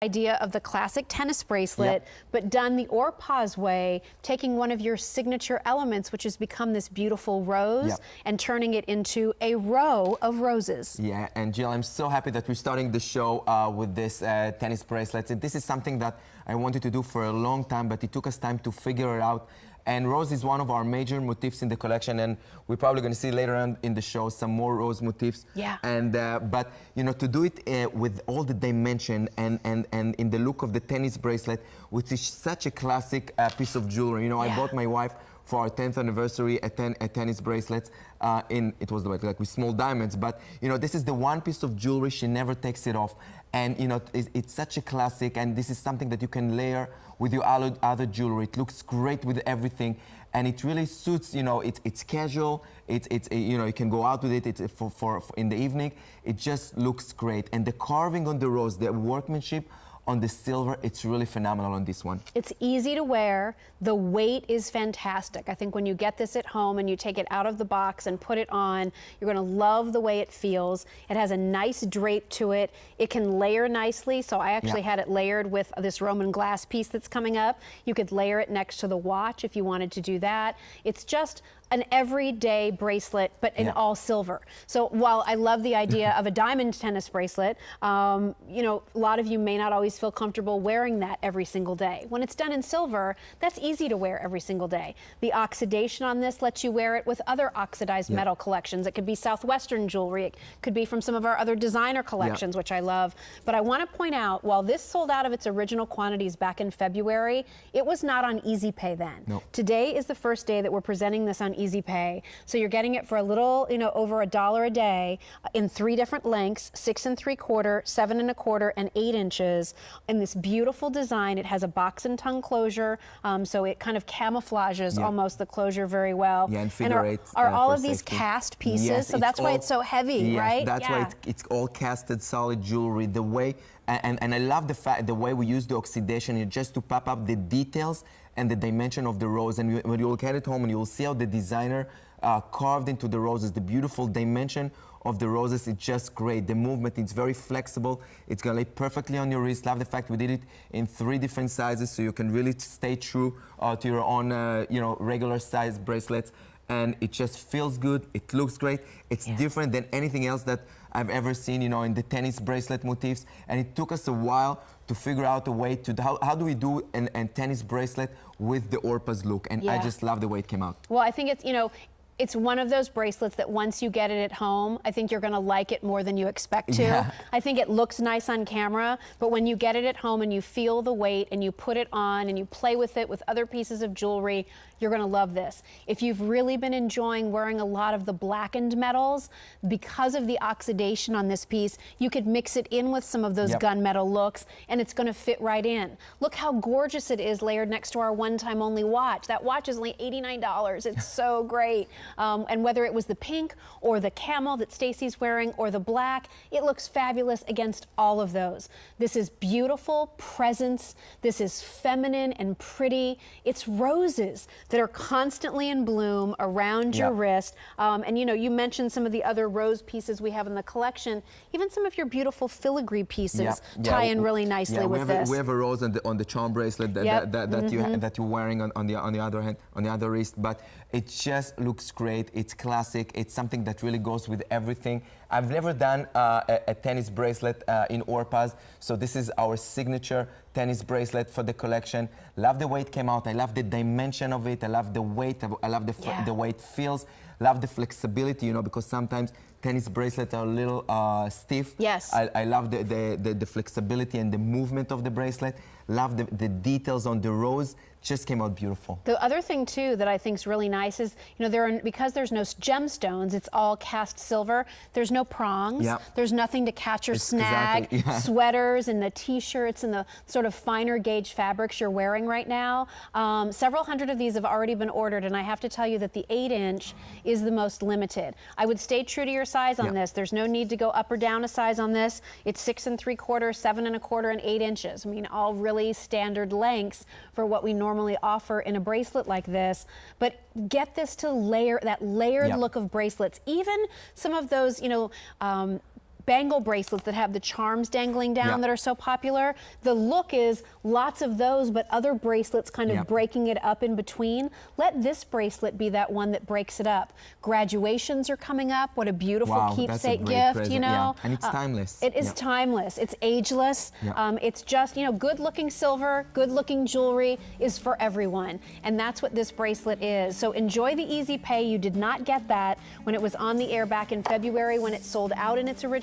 Idea of the classic tennis bracelet, Yep. but done the Orpaz way, taking one of your signature elements, which has become this beautiful rose, Yep. and turning it into a row of roses. Yeah, and Jill, I'm so happy that we're starting the show with this tennis bracelet. This is something that I wanted to do for a long time, but it took us time to figure it out. And rose is one of our major motifs in the collection, and we're probably going to see later on in the show some more rose motifs. Yeah. And but you know, to do it with all the dimension and in the look of the tennis bracelet, which is such a classic piece of jewelry. You know, I bought my wife for our 10th anniversary a tennis bracelets it was like with small diamonds, but you know, this is the one piece of jewelry she never takes it off, and you know, it's such a classic, and this is something that you can layer with your other jewelry. It looks great with everything, and it really suits, you know, it's casual, it's you know, you can go out with it, it's for in the evening. It just looks great, and the carving on the rose, the workmanship on the silver, it's really phenomenal on this one. It's easy to wear. The weight is fantastic. I think when you get this at home and you take it out of the box and put it on, you're going to love the way it feels. It has a nice drape to it. It can layer nicely. So I actually had it layered with this Roman glass piece that's coming up. You could layer it next to the watch if you wanted to do that. It's just an everyday bracelet, but in all silver. So while I love the idea of a diamond tennis bracelet, you know, a lot of you may not always feel comfortable wearing that every single day. When it's done in silver, that's easy to wear every single day. The oxidation on this lets you wear it with other oxidized metal collections. It could be Southwestern jewelry. It could be from some of our other designer collections, which I love. But I want to point out, while this sold out of its original quantities back in February, it was not on Easy Pay then. No. Today is the first day that we're presenting this on Easy Pay. So you're getting it for a little, you know, over $1 a day in 3 different lengths, 6 3/4, 7 1/4, and 8 inches. In this beautiful design, it has a box and tongue closure, so it kind of camouflages almost the closure very well. Yeah, and figure eight. Are all of for these safety. cast pieces? Yes, so that's why it's so heavy, right? That's why it's all casted solid jewelry. The way, and I love the way we use the oxidation just to pop up the details and the dimension of the rose. And when you look at it home, and you'll see how the designer carved into the roses, the beautiful dimension of the roses. It's just great. The movement, it's very flexible. It's gonna lay perfectly on your wrist. Love the fact we did it in 3 different sizes, so you can really stay true to your own, you know, regular size bracelets. And it just feels good. It looks great. It's different than anything else that I've ever seen, you know, in the tennis bracelet motifs. And it took us a while to figure out a way to, how do we do a tennis bracelet with the Orpaz look? And I just love the way it came out. Well, I think it's, you know, it's one of those bracelets that once you get it at home, I think you're going to like it more than you expect to. Yeah. I think it looks nice on camera, but when you get it at home and you feel the weight and you put it on and you play with it with other pieces of jewelry, you're going to love this. If you've really been enjoying wearing a lot of the blackened metals, because of the oxidation on this piece, you could mix it in with some of those gunmetal looks, and it's going to fit right in. Look how gorgeous it is layered next to our one-time only watch. That watch is only $89. It's so great. And whether it was the pink or the camel that Stacy's wearing or the black, it looks fabulous against all of those. This is beautiful presence. This is feminine and pretty. It's roses that are constantly in bloom around your wrist. And you know, you mentioned some of the other rose pieces we have in the collection. Even some of your beautiful filigree pieces tie in really nicely with this. We have a rose on the charm bracelet that you're wearing on the other hand, on the other wrist. But it just looks great. It's classic. It's something that really goes with everything. I've never done a tennis bracelet in Orpaz, so this is our signature tennis bracelet for the collection. Love the way it came out. I love the dimension of it. I love the weight. I love the way it feels. Love the flexibility, you know, because sometimes tennis bracelets are a little stiff. Yes. I love the flexibility and the movement of the bracelet. Love the details on the rose. Just came out beautiful. The other thing too that I think is really nice is, you know, because there's no gemstones, it's all cast silver. There's no prongs. There's nothing to catch or snag. Sweaters and the t-shirts and the sort of finer gauge fabrics you're wearing right now. Several hundred of these have already been ordered, and I have to tell you that the 8-inch is the most limited. I would stay true to your size on this. There's no need to go up or down a size on this. It's 6 3/4, 7 1/4, and 8 inches. I mean, all really standard lengths for what we normally offer in a bracelet like this. But get this to layer, that layered look of bracelets. Even some of those, you know, bangle bracelets that have the charms dangling down that are so popular. The look is lots of those, but other bracelets kind of breaking it up in between. Let this bracelet be that one that breaks it up. Graduations are coming up. What a beautiful keepsake gift, present. you know. And it's timeless. It is timeless. It's ageless. It's just, you know, good-looking silver, good-looking jewelry is for everyone. And that's what this bracelet is. So enjoy the easy pay. You did not get that when it was on the air back in February when it sold out in its original